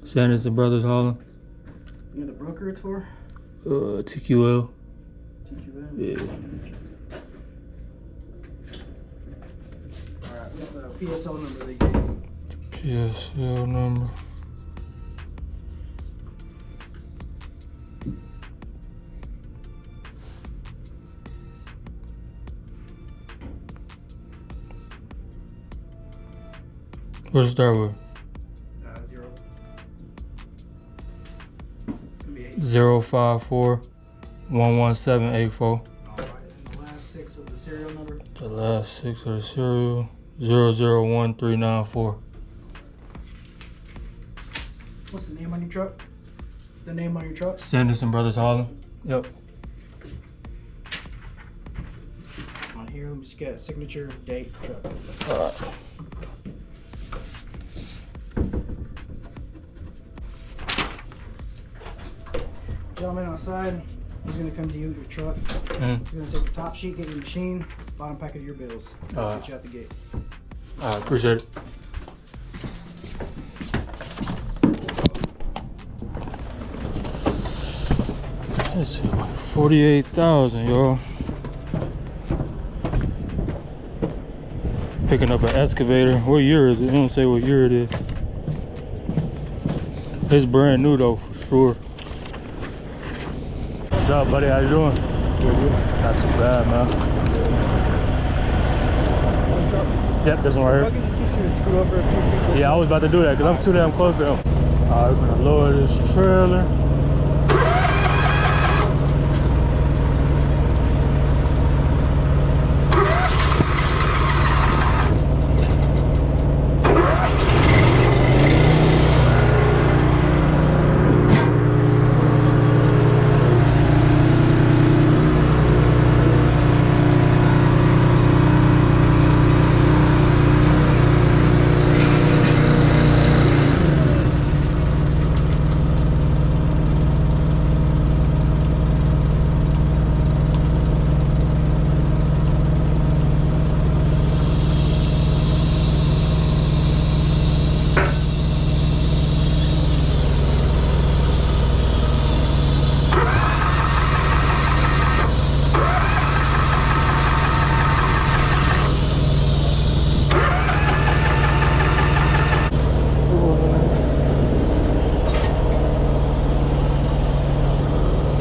Sanderson Brothers Holland. You know the broker it's for? TQL. TQL? Yeah. Alright, what's the PSO number they gave you? PSL number. What to start with? 0. It's gonna be 8. 054-11784. Alright, and the last 6 of the serial number? The last 6 of the serial 001394. What's the name on your truck? The name on your truck? Sanderson Brothers Holland. Yep. On here, let me just get a signature, date, truck. Alright. Gentleman outside, he's gonna come to you with your truck. Mm. He's gonna take the top sheet, get your machine, bottom packet of your bills. Get you out the gate. Alright, appreciate it. Let's see, 48,000, y'all. Picking up an excavator. What year is it? It don't say what year it is. It's brand new though, for sure. What's up, buddy? How you doing? Good. Not too bad, man. Yep, this one right here. Yeah, I was about to do that because I'm too damn close to him. Alright, we're gonna lower this trailer.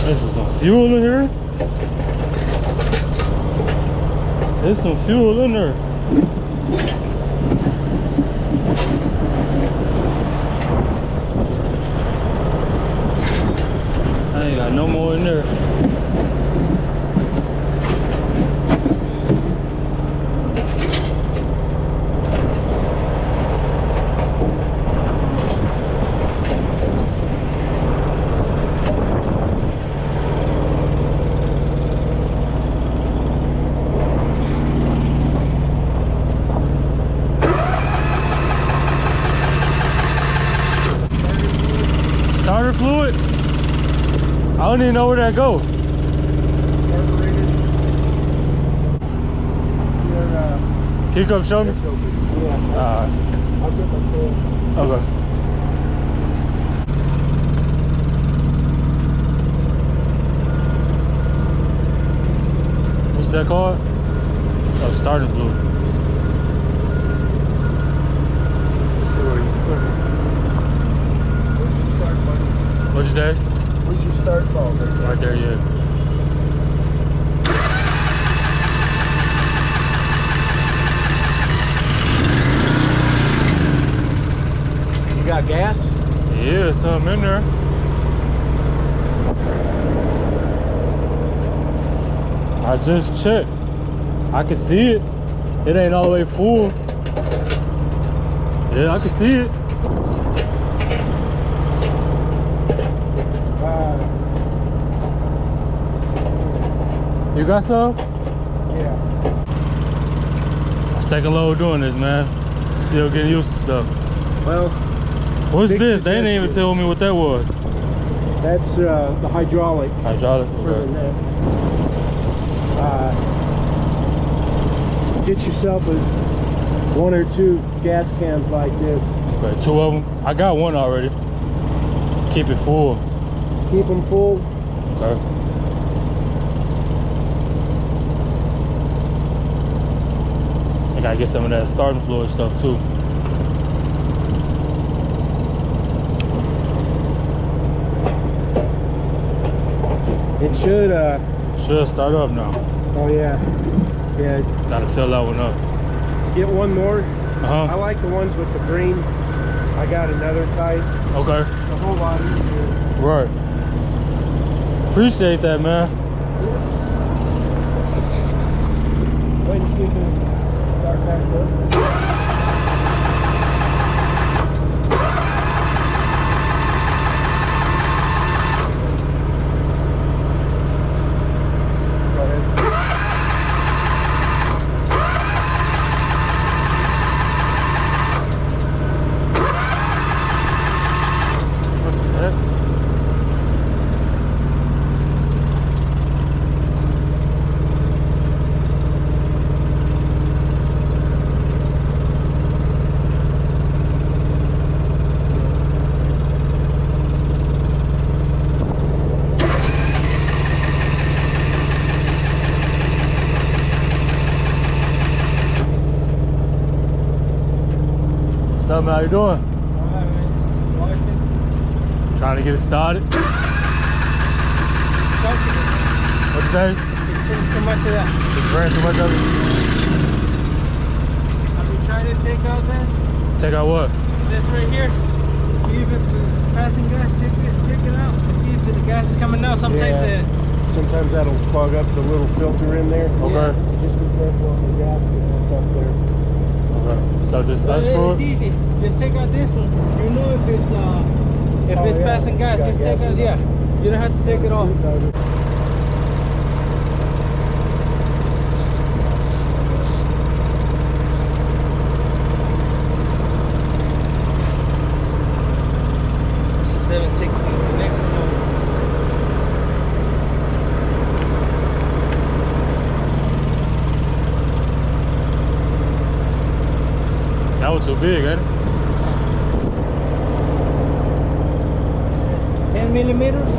This is some fuel in here. There's some fuel in there. I ain't got no more in there. Starter fluid? I don't even know where that go. Can you come show me? Yeah. I'll get my tool. Okay. What's that called? Oh, starter fluid. What'd you say? Where's your start ball? Right there, yeah. You got gas? Yeah, something in there. I just checked. I can see it. It ain't all the way full. Yeah, I can see it. You got some? Yeah. My second load doing this, man. Still getting used to stuff. Well, What's big this? They didn't even suggestion. tell me what that was. That's the hydraulic Hydraulic. for the Okay. net. Get yourself a 1 or 2 gas cans like this. Okay, 2 of them. I got one already. keep it full. Keep them full. Okay. I gotta get some of that starting fluid stuff too. It should start up now. Oh yeah. Yeah. Gotta fill that one up. Get one more. Uh-huh. I like the ones with the green. I got another type. Okay. It's a whole lot easier. Right. Appreciate that, man. Wait and see if it start back up. Go ahead. What's up, man? How you doing? Alright, man. Just watching. Trying to get it started. What'd you say? There's too much of that. It's very too much of it. Have you tried to take out this? Check out what? This right here. See if it's passing gas. Check it out. And see if the gas is coming out. Sometimes that'll clog up the little filter in there. Okay. Yeah. Just be careful on the gasket that's up there. Okay. So just unscrew It's it? easy. Just take out this one. You know if it's passing gas, just take out. Yeah. You don't have to take it off. This is 760. The next one. That was too big, ain't it? 10 millimeters.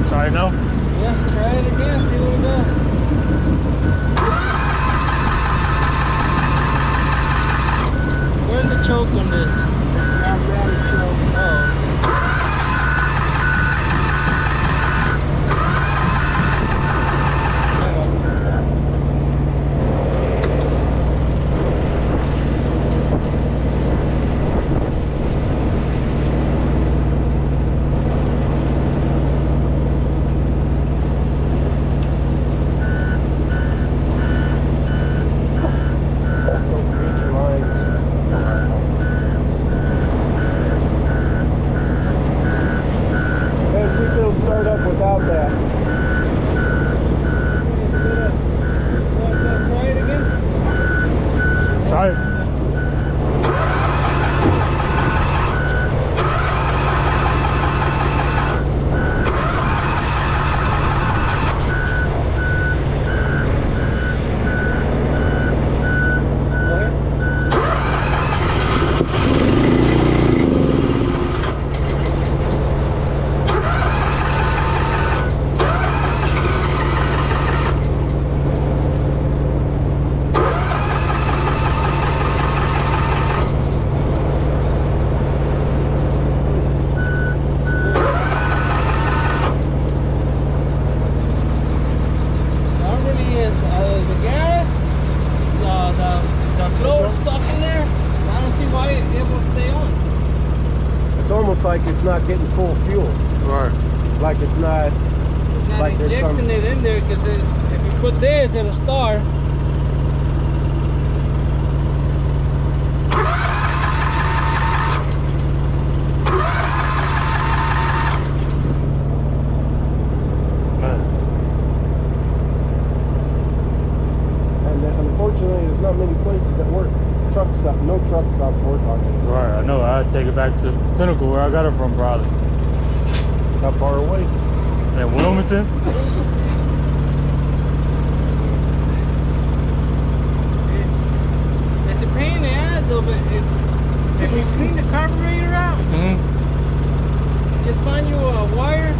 Try it now? Yeah, try it again, see what it does. Where's the choke on this? Oh. Start up without that. Try it. blower stuck in there. I don't see why it won't stay on. It's almost like it's not getting full fuel. Right. Like it's not like injecting it in there, because if you put this, it'll start. Unfortunately, there's not many places that work truck stop. No truck stops work on it. Right, I know. I take it back to Pinnacle, where I got it from, probably. How far away? In Wilmington. It's a pain in the ass, though. But if you clean the carburetor out, just find you a wire,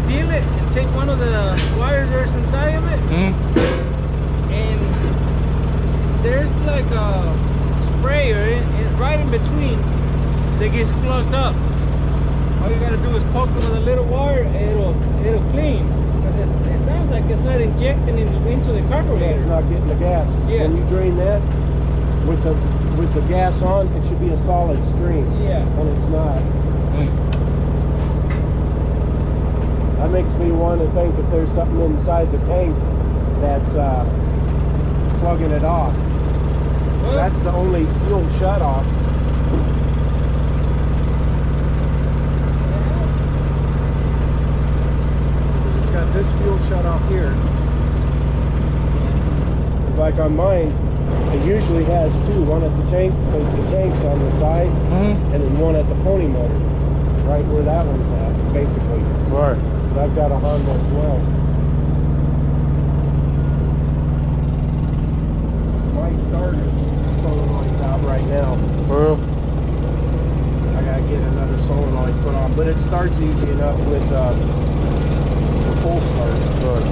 peel it, and take one of the wires that's inside of it, and there's like a sprayer right in between that gets plugged up. All you gotta do is poke it with a little wire, and it'll clean. Because it sounds like it's not injecting into the carburetor. It's not getting the gas. Yeah. When you drain that with the gas on, it should be a solid stream. Yeah. And it's not. That makes me want to think if there's something inside the tank that's plugging it off. Well, that's the only fuel shut off. It's got this fuel shut off here. Like on mine, it usually has two. One at the tank, because the tank's on the side, and then one at the pony motor, right where that one's at, basically. Right. I've got a Honda as well. My starter solenoid's out right now. For real? I gotta get another solenoid put on, but it starts easy enough with the full start. Good.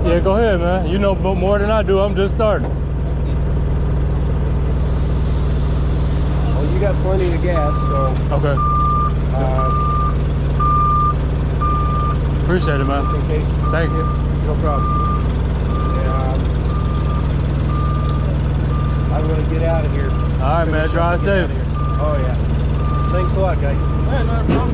Yeah, go ahead, man. You know more than I do. I'm just starting. Well, you got plenty of gas, so. Okay. Appreciate it, man. Just in case. Thank you. No problem. Yeah. I'm gonna get out of here. All right, man. Drive safe. Oh yeah. Thanks a lot, guy. Yeah, no problem.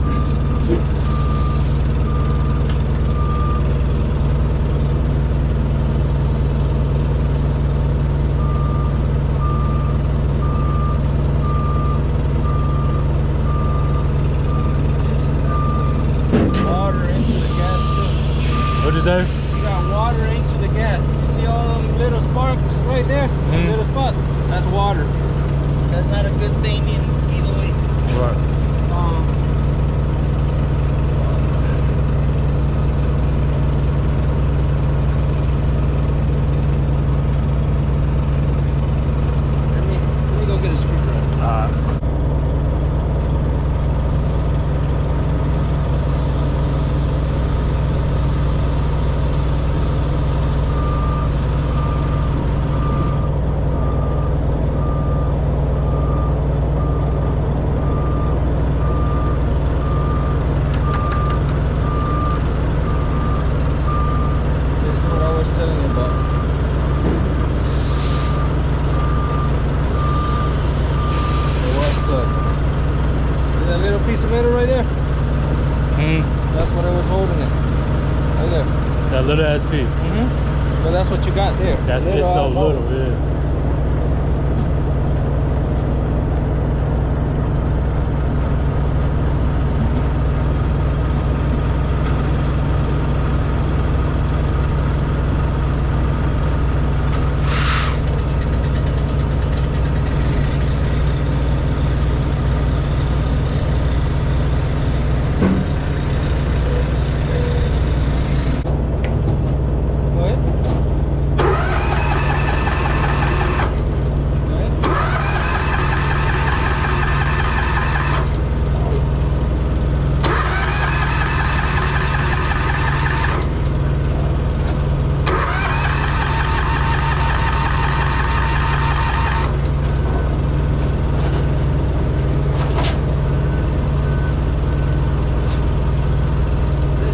What'd you say? You got water into the gas. You see all them little sparks right there? Little spots? That's water. That's not a good thing in either way. Right. excavator right there? That's what I was holding it. Right there. That little ass piece. But that's what you got there. That's it's so ass little, hole. yeah. Go ahead. Go ahead.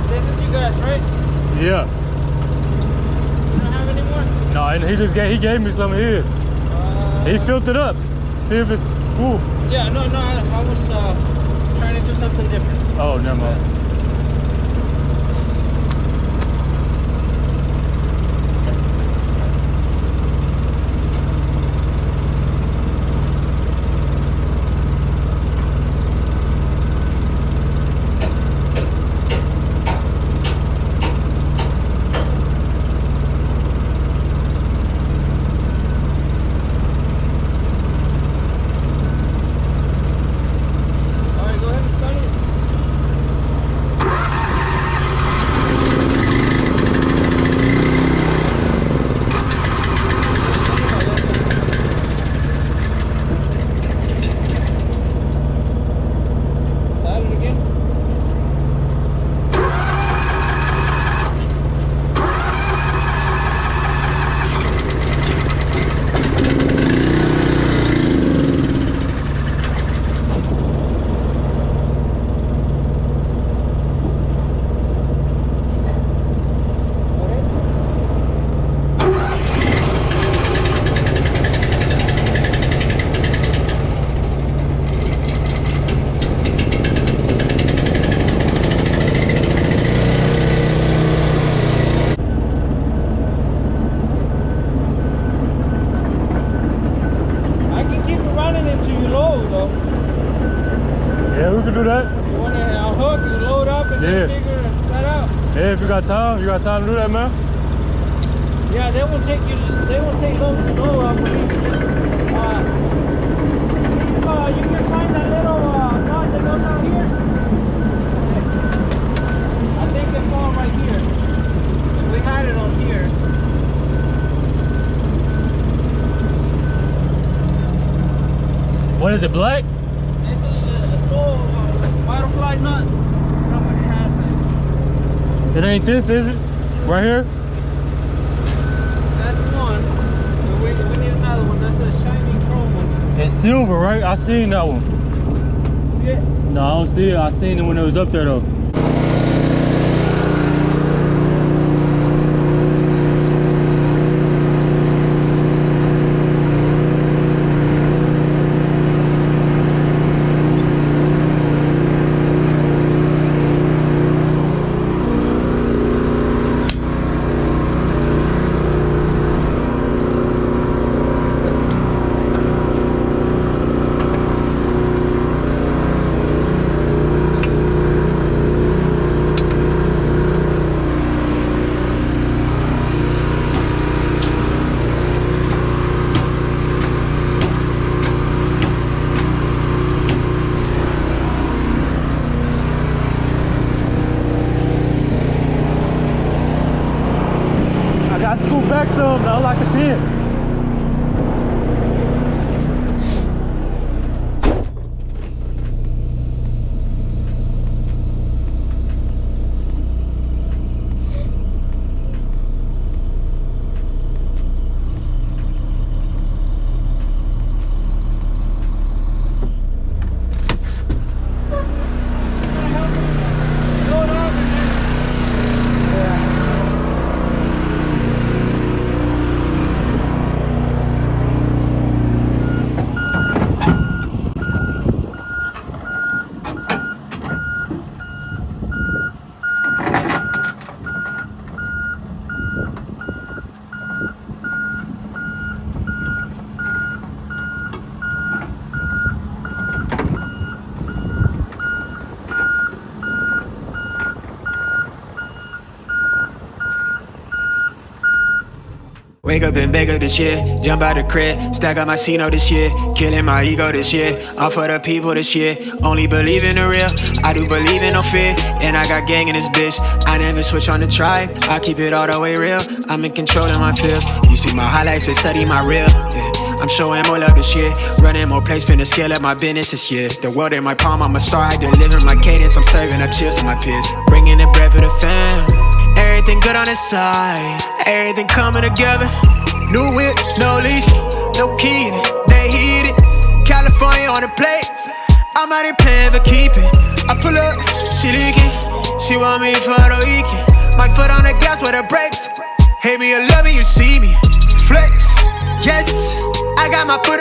This is you guys, right? Yeah. You don't have any more? No, and he gave me some here. He filled it up. See if it's full. Yeah, no, I was trying to do something different. Oh, never mind. All right, go ahead and start it. Start it again. I can keep it running until you load, though. Yeah, we can do that. You want to hook, you load up, and then Yeah. figure that out. Yeah, if you got time to do that, man. Yeah, they will take long to load, I believe. See if you can find that little knot that goes out here. I think it falls right here. We had it on here. What is it, black? It's a small butterfly nut. Someone has it. It ain't this, is it? Right here? That's one. We need another one. That's a shiny chrome one. It's silver, right? I seen that one. See it? No, I don't see it. I seen it when it was up there, though. I scoot back some, I like the pin. Wake up and bake up this year, jump out the crib, stack up my C-note this year, killing my ego this year, all for the people this year, only believe in the real, I do believe in no fear, and I got gang in this bitch, I never switch on the tribe, I keep it all the way real, I'm in control of my feels, you see my highlights and study my real, yeah. I'm showing more love this year, running more plays, finna scale up my business this year, the world in my palm, I'm a star, I deliver my cadence, I'm serving up chills to my peers, bringing the bread for the fam. Everything good on the side, everything coming together. New whip, no leash, no key in it, they heat it. California on the plate, I'm out here playing for keeping. I pull up, she leaking, she want me for the weekend. My foot on the gas with the brakes, hate me or love me, you see me. Flex, yes, I got my foot.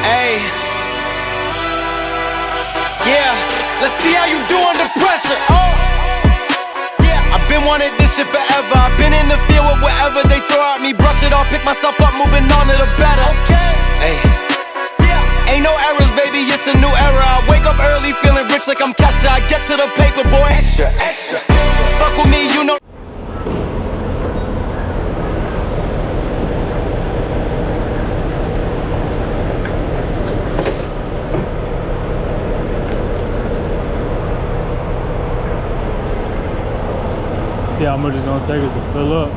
Hey, yeah, let's see how you do under pressure. Oh, yeah, I've been wanting this shit forever. I've been in the field with whatever they throw at me. Brush it off, pick myself up, moving on to the better. Okay, hey, yeah, ain't no errors, baby, it's a new era. I wake up early, feeling rich like I'm Kesha. I get to the paper, boy. Extra, extra. Fuck with me, you know. See how much it's gonna take us to fill up.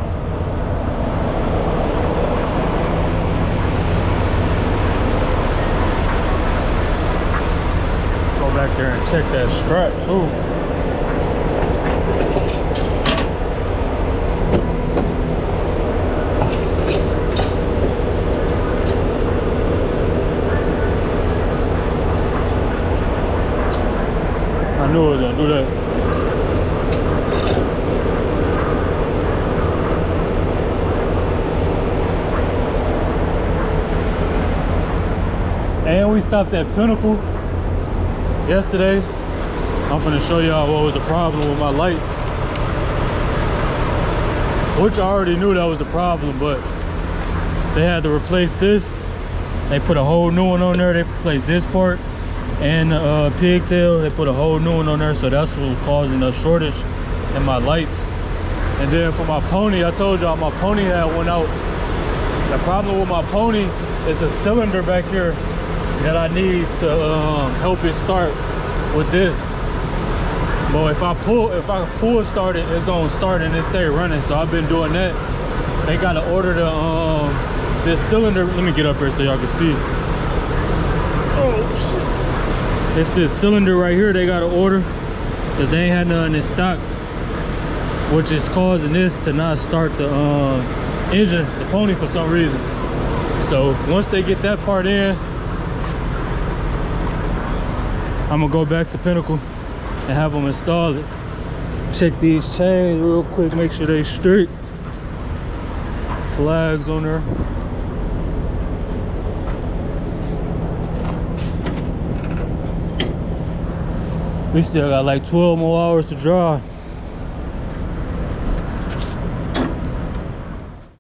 Go back there and check that strap too. I knew it was gonna do that. And we stopped at Pinnacle yesterday. I'm finna show y'all what was the problem with my lights. Which I already knew that was the problem, but they had to replace this. They put a whole new one on there. They replaced this part and the pigtail. They put a whole new one on there, so that's what was causing a shortage in my lights. And then for my pony, I told y'all my pony had one out. The problem with my pony is a cylinder back here that I need to help it start with this. But if I pull start it, it's gonna start and it stay running. So I've been doing that. They gotta order the this cylinder. Let me get up here so y'all can see. Oh shit! It's this cylinder right here they gotta order because they ain't had nothing in stock, which is causing this to not start the engine, the pony, for some reason. So once they get that part in, I'm gonna go back to Pinnacle and have them install it. Check these chains real quick, make sure they straight. Flags on there. We still got like 12 more hours to drive.